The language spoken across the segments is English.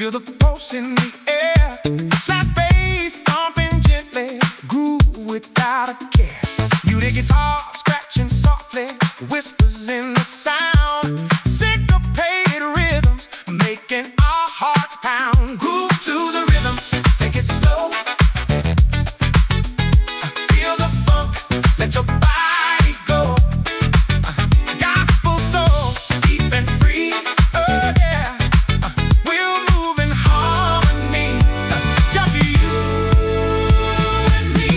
Feel the pulse in the air. Slap bass thumping gently. Groove without a care. Muted guitar scratching softly. Whispers in the sound. Syncopated rhythms making our hearts pound. Groove to the rhythm, take it slow. Feel the funk, let your body go. Gospel soul, deep and free. Oh yeah, we'll move in harmony. Just you and me.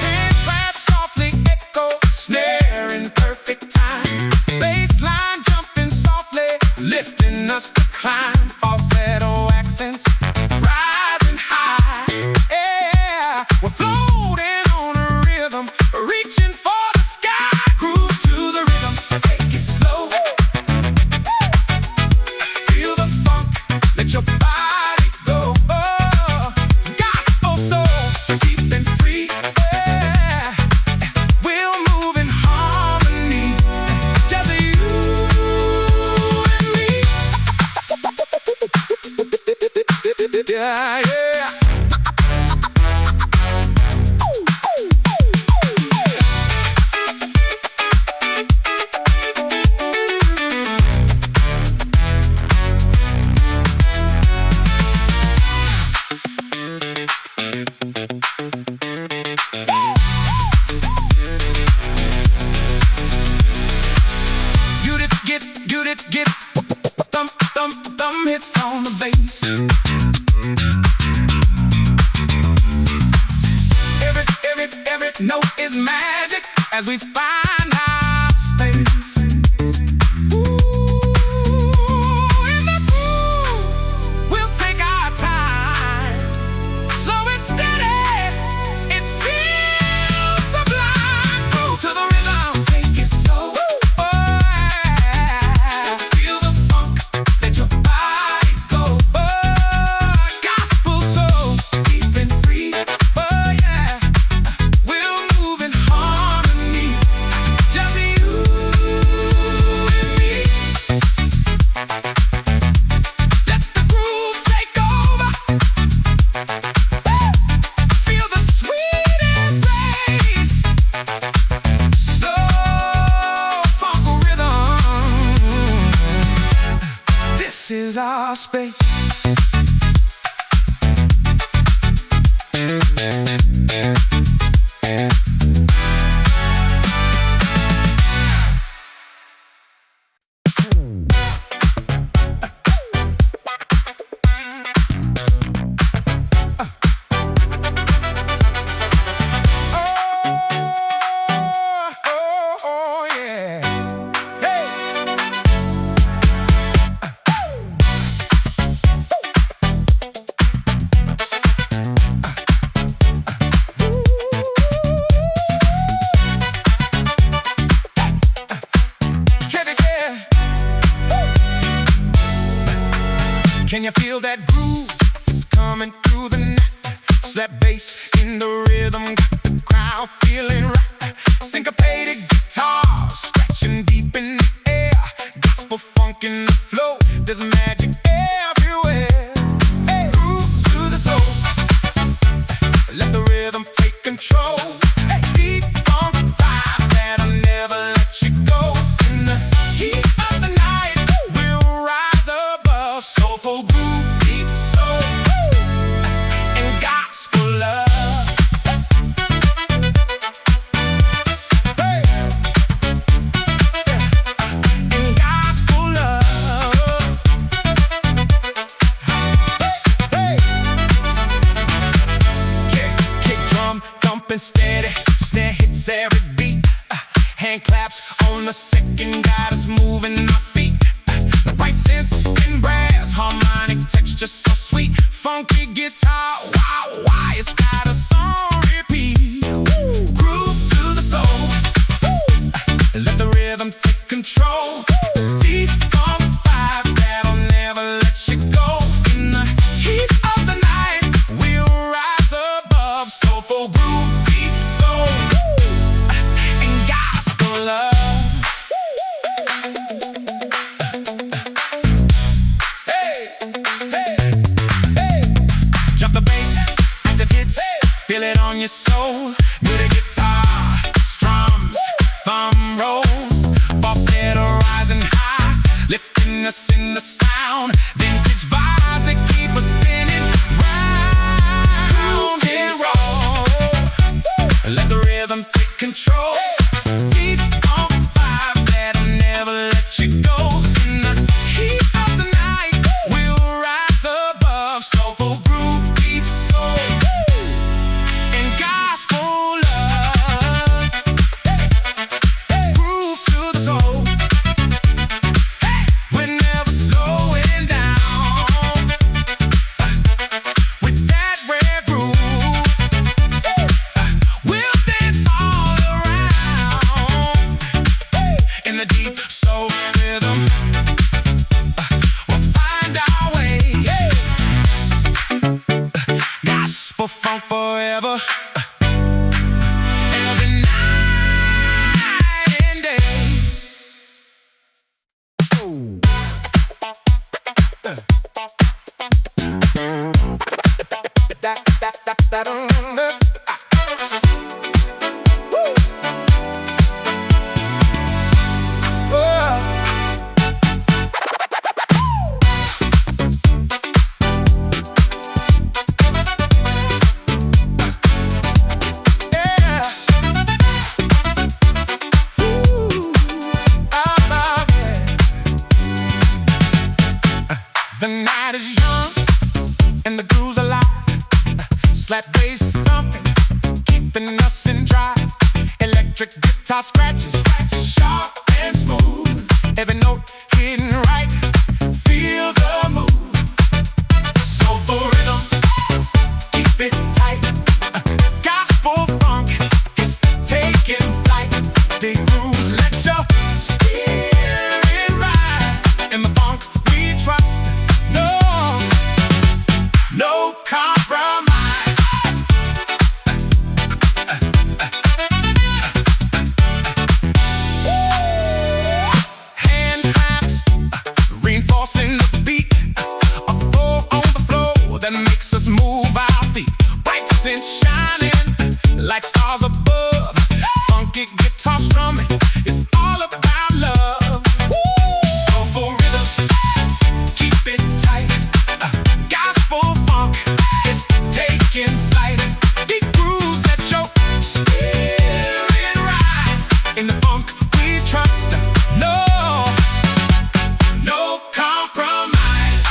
Hand clap softly echo, snare in perfect time. Bass line jumping softly, lifting us to climb. Falsetto accents rising high. Yeah, we're floating on a rhythm, reaching for the sky. Groove to the rhythm, take it slow. Feel the funk, let your body go. Oh, gospel soul, deep and free. Yeah, we'll move in harmony. Just you and me. Yeah, yeah. Get thump, thump, thump hits on the bass. Every note is magic as we find our space. Ooh, in the groove, we'll take our time. Slow and steady, it feels sublime. Groove to the rhythm, take it slow. Oh, yeah. Feel the funk, let your body go. Oh, gospel soul, deep and free. Oh, yeah. We'll move in harmony. Just you and me. Let the groove take over. Feel the sweet embrace. Slow funk rhythm. This is our space. Oh, yeah. Hey. Can you feel that groove? It's coming through the night. Slap bass in the rhythm, got the crowd feeling right. Syncopated guitars, scratching deep in the air. Gospel funk in the flow, there's magic everywhere. Hey, groove to the soul, let the rhythm take control. Hey, deep funk vibes that'll never let you go. In the heat of the night, we'll rise above. Soulful groove, deep soul, and gospel love. Hey, and gospel love. Hey, kick drum thumping steady, snare hits every beat. Hand claps on the second, got us moving our feet. The right sense in brass, harmonic texture so sweet. Funky guitar, wow, why it's got us on repeat. Groove to the soul, let the rhythm take control. Deep funk vibes that'll never let you go. In the heat of the night, we'll rise above. Soulful groove, deep soul, guitar scratches, sharp and smooth. Every note hitting right, feel the move. Soulful rhythm, keep it tight. Gospel funk is taking flight. Big grooves, let your spirit rise. In the funk we trust, no compromise. Hand claps, reinforcing the beat. A four on the floor that makes us move our feet. Bright scent shining like stars above. Funky guitar strumming is all about love. Soulful rhythm, keep it tight. Gospel funk is taking flight. Deep grooves, let your spirit rise. In the funk we trust, no compromise.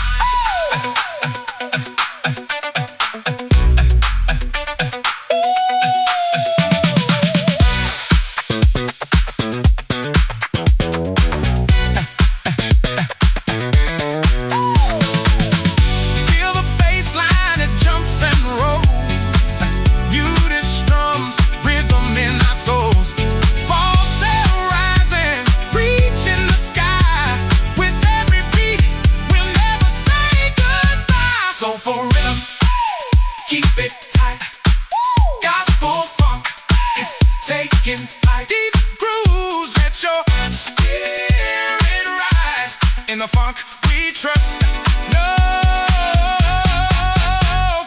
Feel the bass line, it jumps and rolls. Muted strums, rhythm in our souls. Falsetto rising, reaching the sky. With every beat, we'll never say goodbye. Soulful rhythm, keep it tight. Gospel funk is taking flight. Deep grooves, let your spirit rise. In the funk we trust, no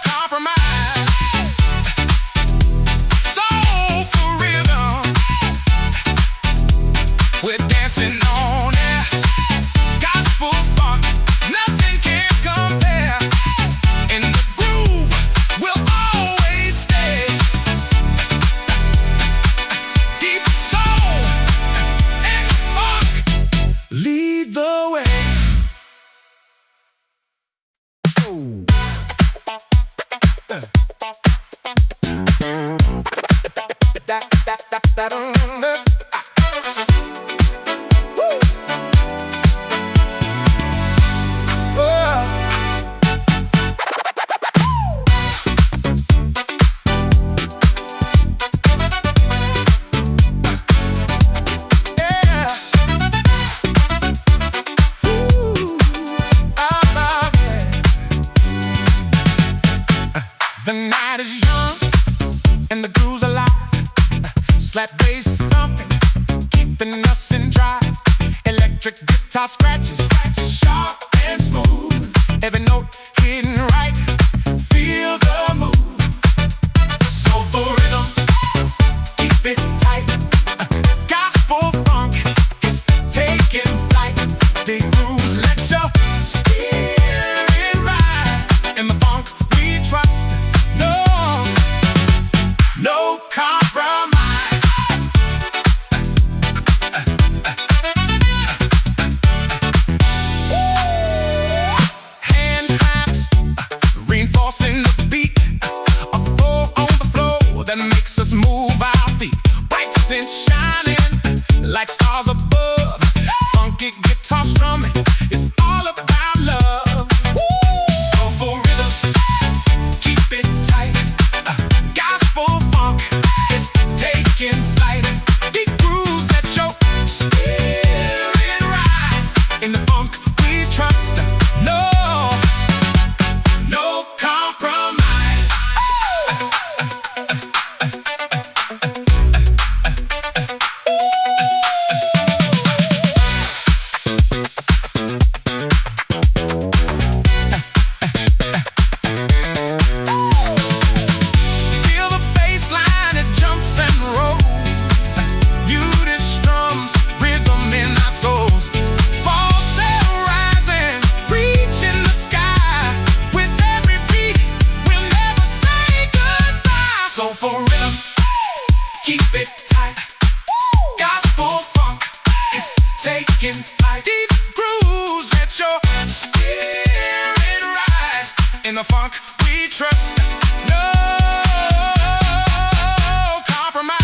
compromise. Soulful rhythm, we're dancing on air. Gospel funk, nothing can compare. In the groove, we'll always stay. Deep soul and funk, lead the way. The night is young and the groove's alive. Slap bass thumping, keeping us in drive. Electric guitar scratches, sharp and smooth. Every note hitting right, feel the move. Soulful rhythm, keep it tight. Gospel funk is taking flight. Big grooves, let your spirit rise. In the funk we trust, no compromise. Hand claps, reinforcing the beat. A four on the floor that makes us move our feet. Bright scent shining like stars above. Funky guitar strumming is all about love. Soulful rhythm, keep it tight. Gospel funk is taking flight. Deep grooves, let your spirit rise. In the funk we trust, no compromise. Feel the bass line, it jumps and rolls. Muted strums, rhythm in our souls. Falsetto rising, reaching the sky. With every beat, we'll never say goodbye. Soulful rhythm, keep it tight. Gospel funk is taking flight. Deep grooves, let your spirit rise. In the funk we trust, no compromise.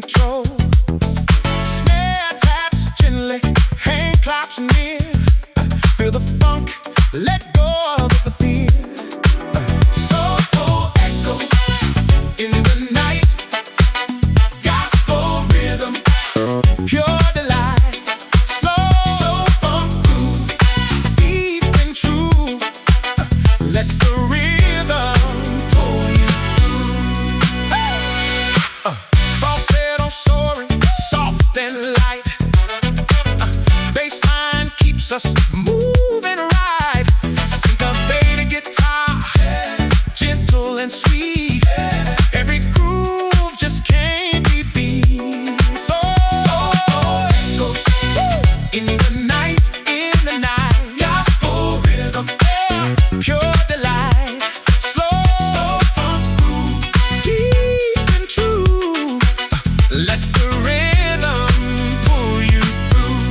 control. Snare taps gently, hand claps near. Feel the funk, let go of the fear. Soulful echoes in the night. Gospel rhythm, pure delight. Slow, soul funk groove, deep and true. Let the rhythm pull you through. Falsetto soaring, soft and light. Bassline keeps us moving right. Syncopated guitar, gentle and sweet. Every groove just can't be beat. Soulful echoes in the night, in the night. Gospel rhythm, pure delight. Slow, soul funk groove, deep and true. Let the rhythm pull you through.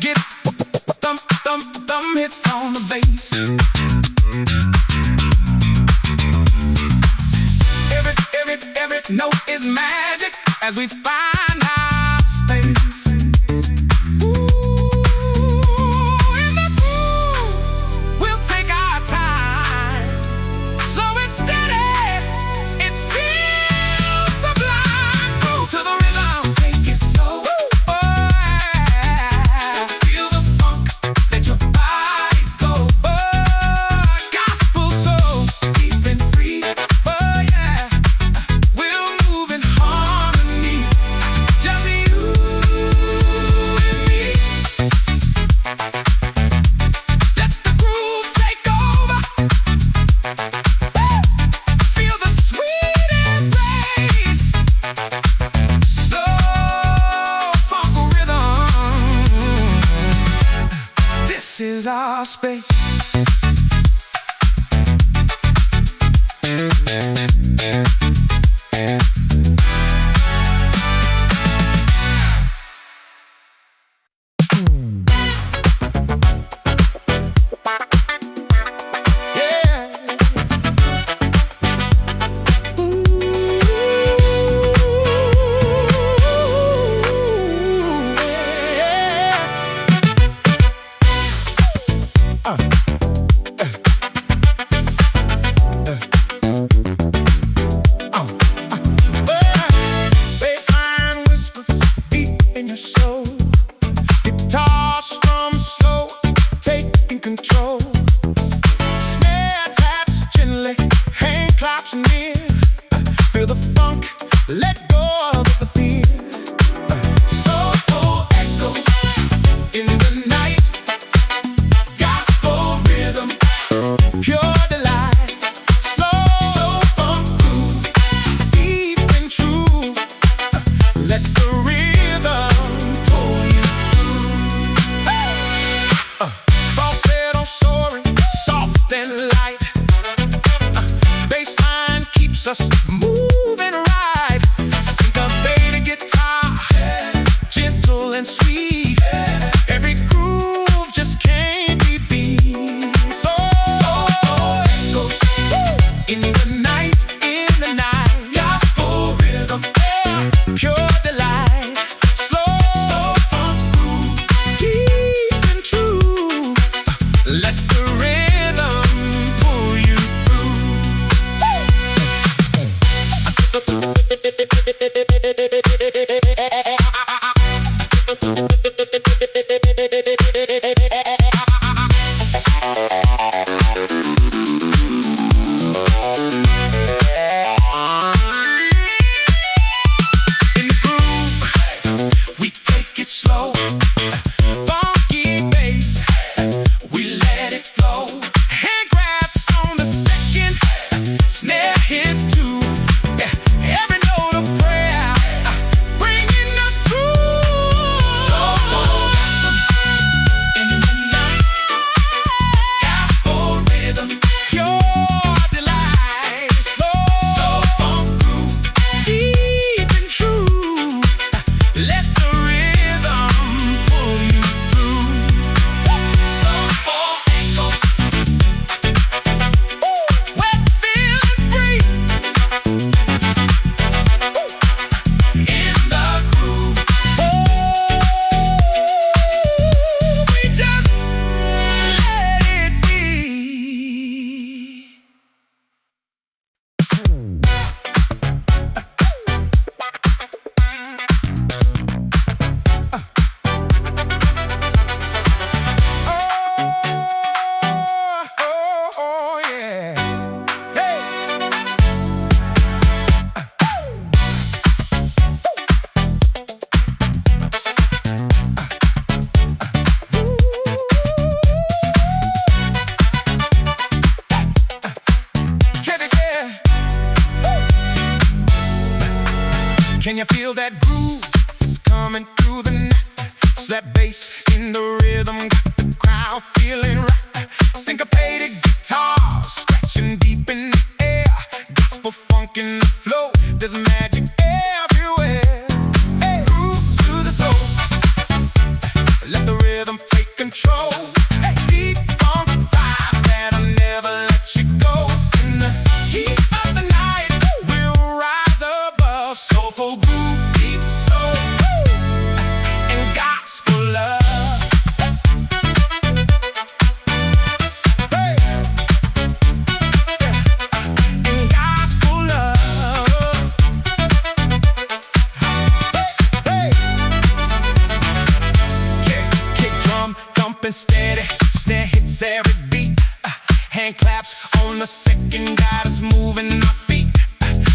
get thump, thump, thump hits on the bass. Every note is magic as we find our space. In the groove, we'll take our time, slow and steady. It feels sublime. Groove to the rhythm, take it slow. Oh, yeah. Feel the funk, let your body go. Oh, gospel soul, deep and free. Oh, yeah. We'll move in harmony, just you and me. Let the groove take over. Feel the sweet embrace. Slow funk rhythm. This is our space. Bassline whisper deep in your soul. Guitar strum slow, taking control. Snare taps gently, hand claps near. Feel the funk, let go of the fear. Soulful echoes in the night. Gospel rhythm, pure delight. Slow funk groove, deep and true. Let the rhythm pull you through. Falsetto soaring, soft and light. Bassline keeps us moving right. Syncopated guitar, gentle and sweet. Every groove just can't be beat. Soulful echoes in the night, Gospel rhythm, pure delight. Slow funk groove, deep and true. Let the rhythm pull you In the groove, we take it slow. Funky bass, we let it flow. Hand grabs on the second, snare hits too. Every note of prayer, bringing us through. Soulful in the night, gospel rhythm, pure delight. Slow funk groove, deep and true. Let the rhythm pull you through. Soulful echoes, we're feeling free. In the groove, we just let it be. Oh, yeah. Hey. Can you feel that groove? It's coming through the night. It's that bass in the rhythm, got the crowd feeling right. Syncopated guitar, scratching deep in the air. Gospel funk in the flow, there's magic everywhere. Hey. Groove to the soul, Let the rhythm take control. Deep funk vibes that'll never let you go. In the heat of the night, we'll rise above. Soulful groove, deep soul, and gospel love. Hey, and gospel love. Hey, kick drum thumping steady, snare hits every beat. Hand claps on the second, got us moving our feet.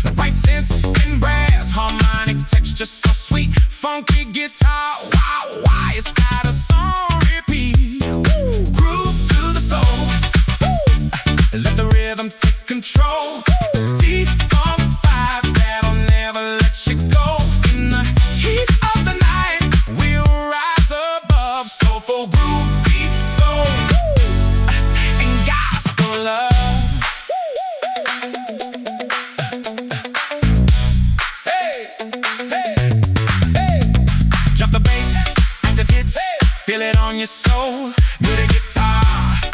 The bright synths and brass, harmonic texture so sweet. Funky guitar, wow, why it's got us on repeat. Groove to the soul, let the rhythm take control. Deep funk vibes that'll never let you go. In the heat of the night, we'll rise above. Soulful groove, deep soul, and gospel love. Hey, hey, hey. Drop the bass, active hits, feel it on your soul. Good guitar,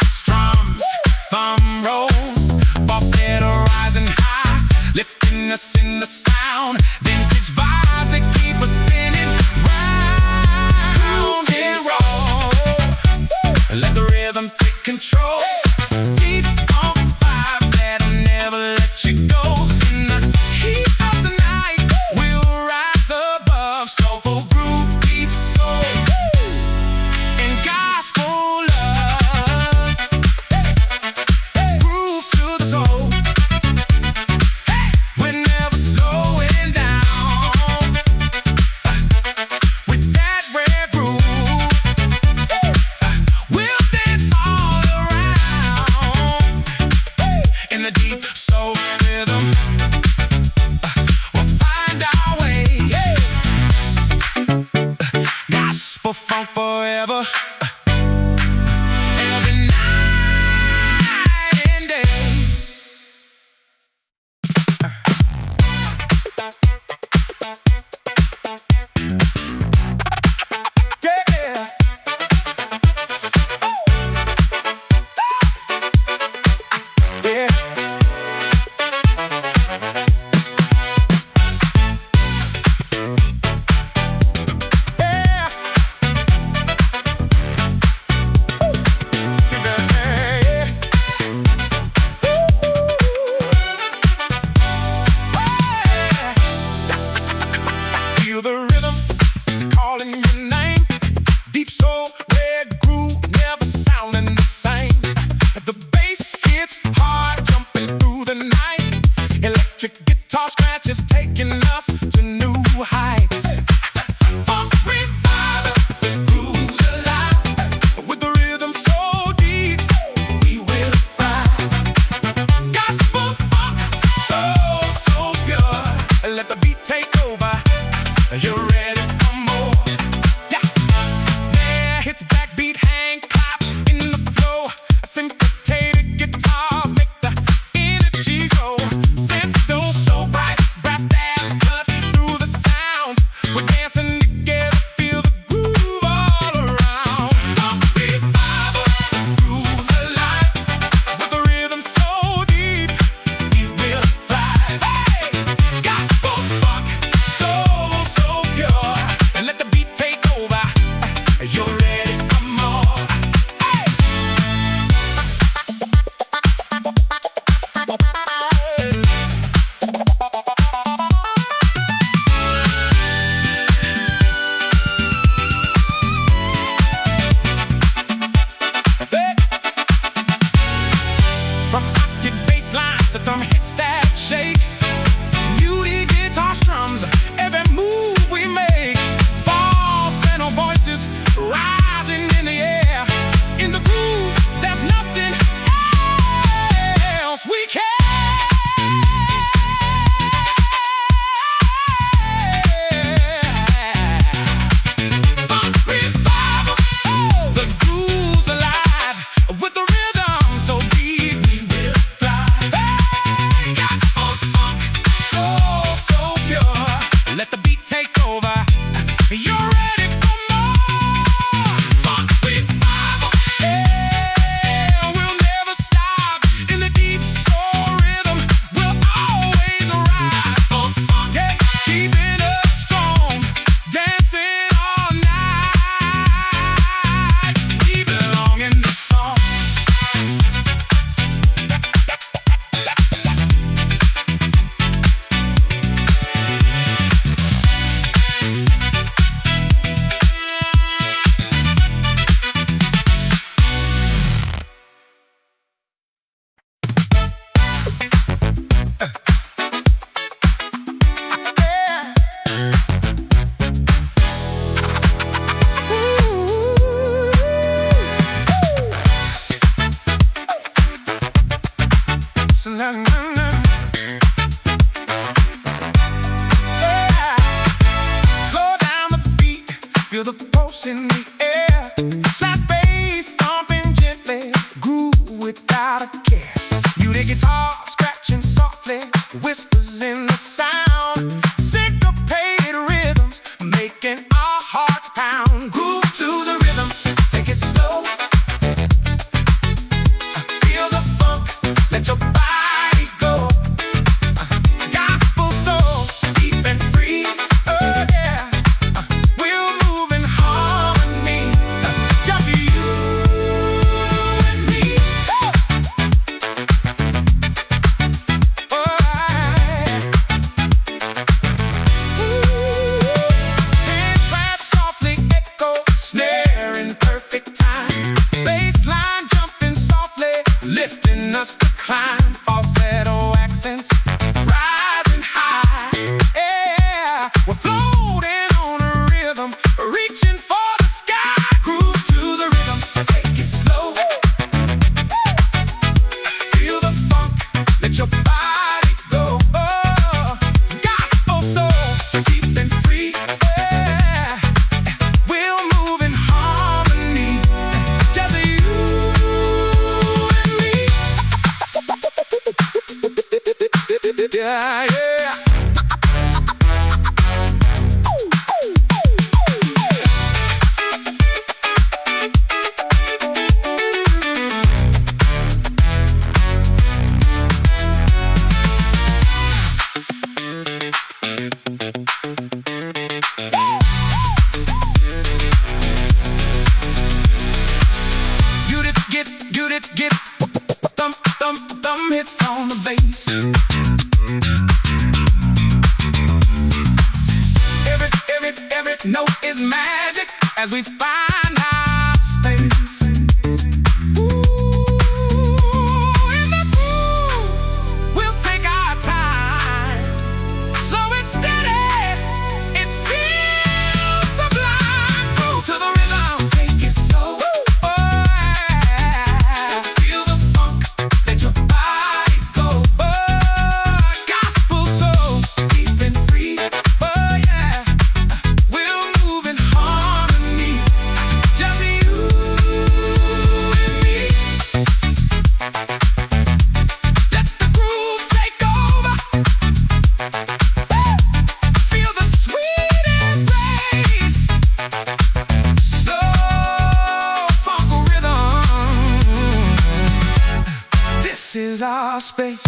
strums, thumb rolls, falsetto rising high, lifting us in the sound. Vintage vibes that keep us spinning round and roll. Let the rhythm take control. Deep funk vibes that'll never let you go. In the heat of the night, we'll rise above. Soulful groove, deep soul, and gospel love. Groove to the soul. We're never slowing down. With that rare groove, we'll dance all around. In the deep soul rhythm, we'll find our way. Gospel funk forever. Every night and day. Yeah. Yeah. Yeah. Feel the rhythm, it's calling your name. Deep soul, red groove, never sounding the same. The bass hits hard, jumping through the night. Electric guitar scratches taking us to new heights. Funk revival, the groove's alive. With the rhythm so deep, we will fly. Gospel funk, so pure. Let the beat take over. You're ready for more. Yeah. Snare hits it get thump, thump, thump hits on the bass. Every note is magic as we find our space. In the groove, we'll take our time. Slow and steady, it feels sublime. Groove to the rhythm, take it slow. Oh, yeah. Feel the funk, let your body go. Oh, gospel soul, deep and free. Oh, yeah. We'll move in harmony, just you and me. Let the groove take over. Feel the sweet embrace. Slow funk rhythm. This is our space.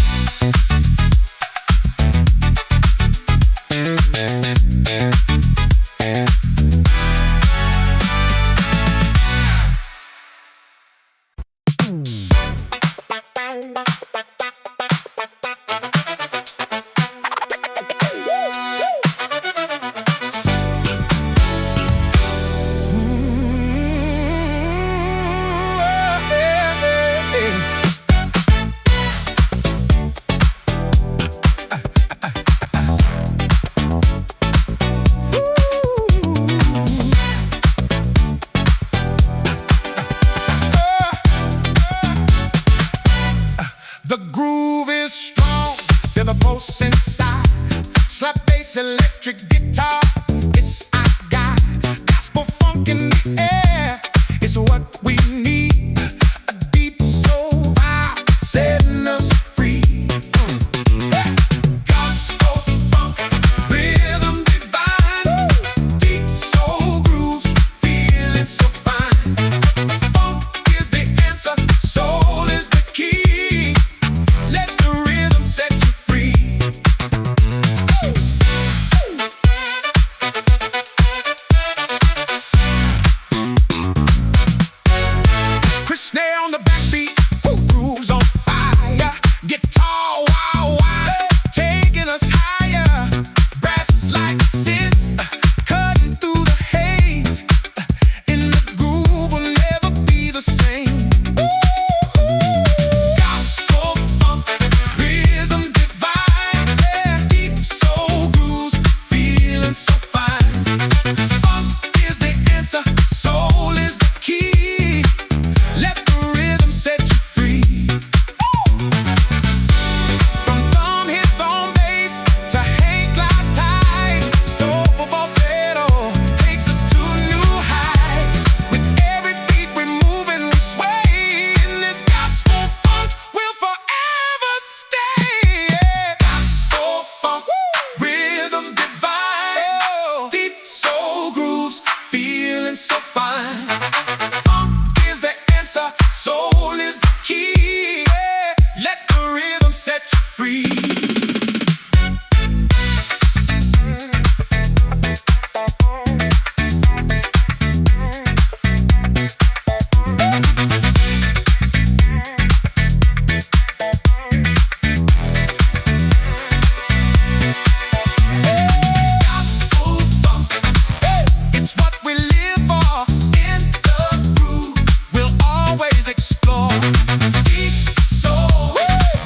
The groove is strong, feel the pulse inside. Slap bass, electric guitar, it's our guide. Gospel funk in the air, it's what we need. A deep soul vibe, setting us free. Gospel funk, rhythm divine. Deep soul grooves, feeling so fine. Funk is the answer, soul is the key. Let the rhythm set you free. Chris snare on the backbeat, grooves on fire. Guitar wow wow, taking us higher. Brass like synths, cutting through the haze. In the groove will never be the same. Gospel funk, rhythm divine. Yeah. Deep soul grooves, feeling so fine. Funk is the answer, soul is the key. Let the rhythm set you free. From thumb hits on bass to hang glides tight. Soulful falsetto takes us to new heights. With every beat we move and we sway. In this gospel funk, we'll forever stay. Yeah. Gospel funk, rhythm divine. Deep soul grooves, feeling so fine. Funk is the answer, soul is the key. Yeah. Let the rhythm set you free. Gospel funk, it's what we live for. In the groove, we'll always explore. Deep soul,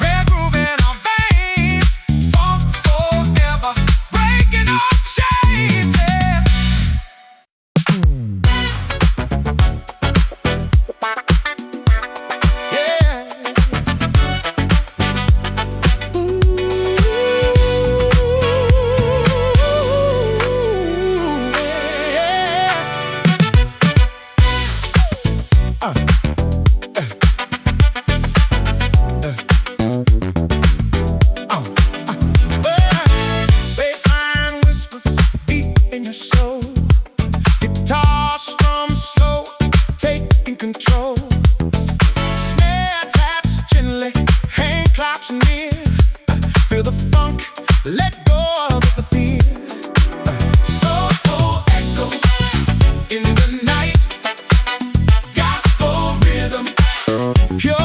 rare groove in our veins. Funk forever, breaking all chains. Yeah. Bassline whispers deep in your soul. Guitar strums slow, taking control. Snare taps gently, hand claps near. Feel the funk, let go of the fear. Soulful echoes in the night. Gospel rhythm, pure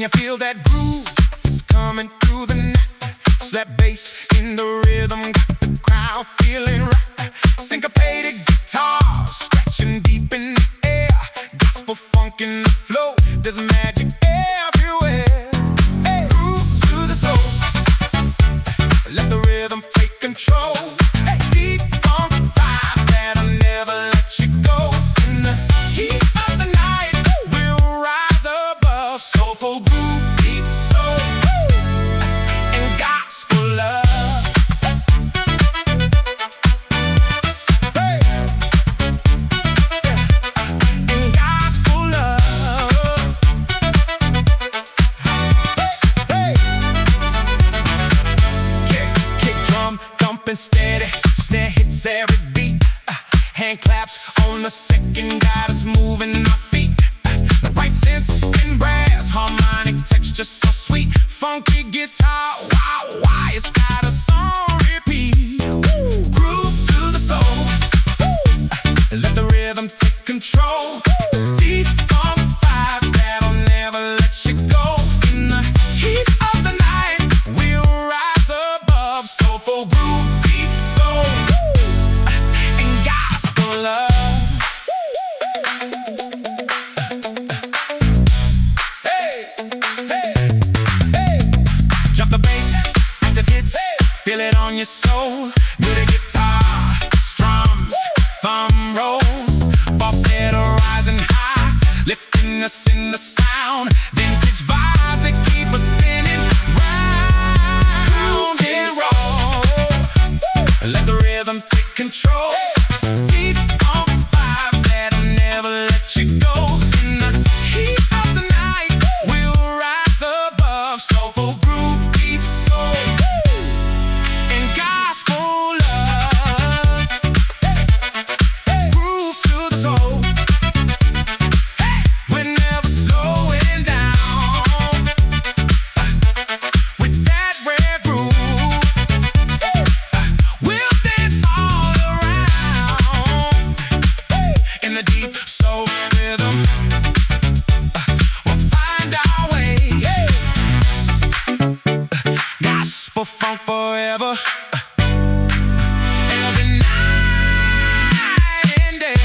you feel that groove? It's coming through the night. It's that bass in the rhythm, got the crowd feeling right. Syncopated guitars, scratching deep in the air. Gospel funk in the flow, there's magic everywhere. Hey, groove to the soul, let the rhythm take control. Hey, deep funk vibes that'll never let you go. In the heat of the night, we'll rise above. Soulful groove, deep soul, and gospel love. Hey, and gospel love. Hey, kick drum thumping steady, snare hits every beat. Hand claps on the second, got us moving our feet. The right sense in brass, harmonic texture so sweet. Funky guitar, wow, why it's got us on repeat. Groove to the soul, let the rhythm take control. Deep funk vibes that'll never let you go. In the heat of the night, we'll rise above. Soulful groove, deep soul, and gospel love. Hey, hey, hey. Drop the bass, active hits, feel it on your soul. With a guitar, strums, thumb rolls, falsetto rising high, lifting us in the sound. Vintage vibes that keep us spinning round and roll. Let the rhythm take control. Deep funk vibes that'll never let you go. In the heat of the night, we'll rise above. Soulful groove, deep soul, and gospel love. Groove to the soul. We're never slowing down. With that rare groove, we'll dance all around. In the deep soul rhythm, we'll find our way. Gospel funk forever, every night and day.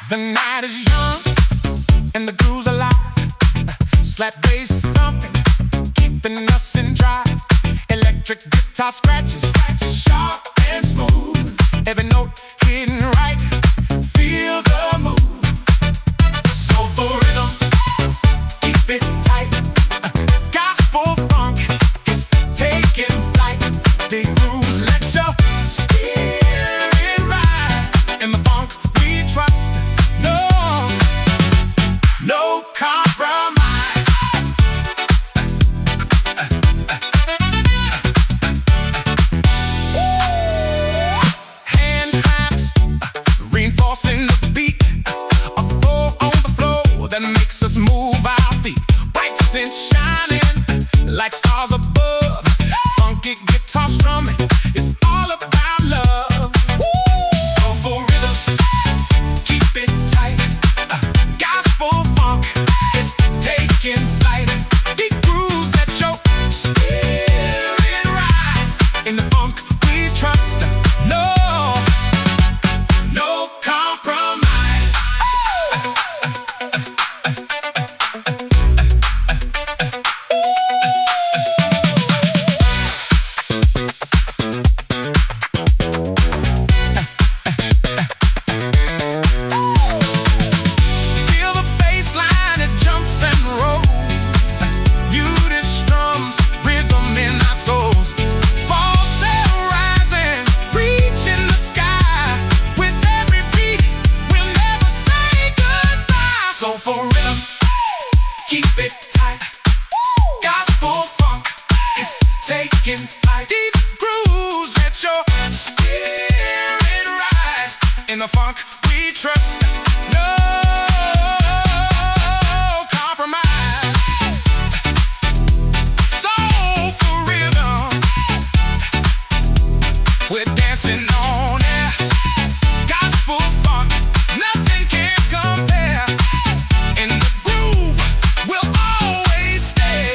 The night is young and the groove's alive. Slap bass thumping, keeping us in drive. Electric guitar scratches, sharp and smooth. Every note hitting right, feel the move. Soulful rhythm, keep it tight. Gospel funk is taking flight. Big grooves let your spirit rise. In the funk we trust, no compromise. Hand claps, can fight. Deep grooves, let your spirit rise. In the funk we trust, no compromise. Soulful rhythm, we're dancing on air. Gospel funk, nothing can compare. In the groove, we'll always stay.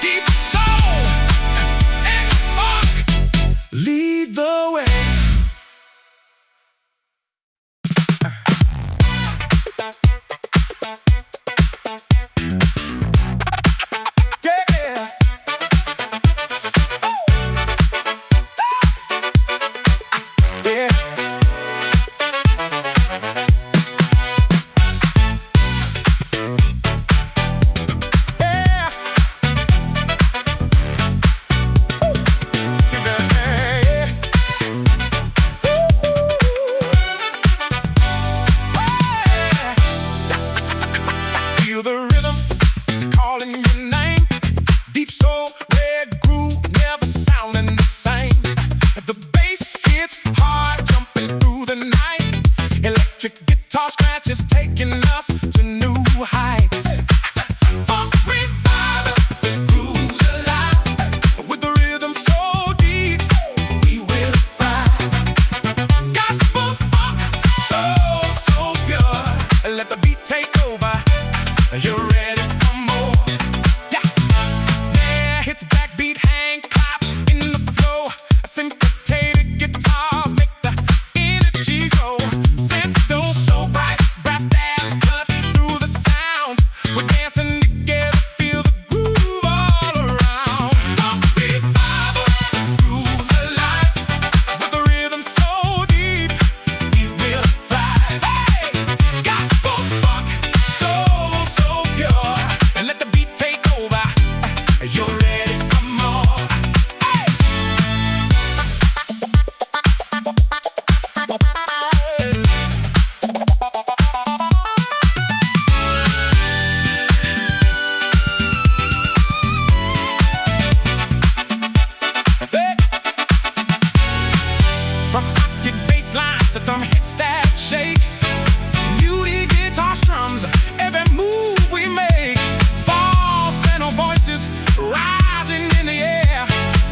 Deep soul and funk, lead the way. Yeah. Yeah. Feel the rhythm, it's calling your name. Deep soul, red groove, never sounding the same. The bass hits hard, jumping through the night. Electric guitar scratches taking us to new heights. Funk revival, the groove's alive. With the rhythm so deep, we will thrive. Gospel funk, so pure. Let the beat take over. You're ready for more. Yeah. Snare hits backbeat, hang clap in the flow. Syncopated guitars make the energy go. Synth so bright, brass stabs cut through the sound. We're dancing together, feel the groove all around. Funk revival, the groove's alive. With the rhythm so deep, we will thrive. Hey! Gospel funk, so pure. And let the beat take over. You're ready for more. Hey! From octave bass line to thumb hits that shake. Muted guitar strums, every move we make. Falsetto voices rising in the air.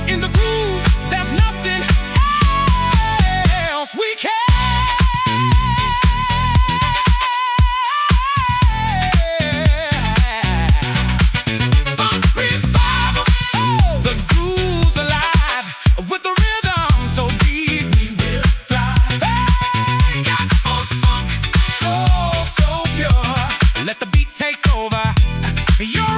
In the groove, there's nothing else we can. Funk revival, the groove's alive. With the rhythm so deep, we will thrive. Hey, gospel funk, so pure. Let the beat take over. You're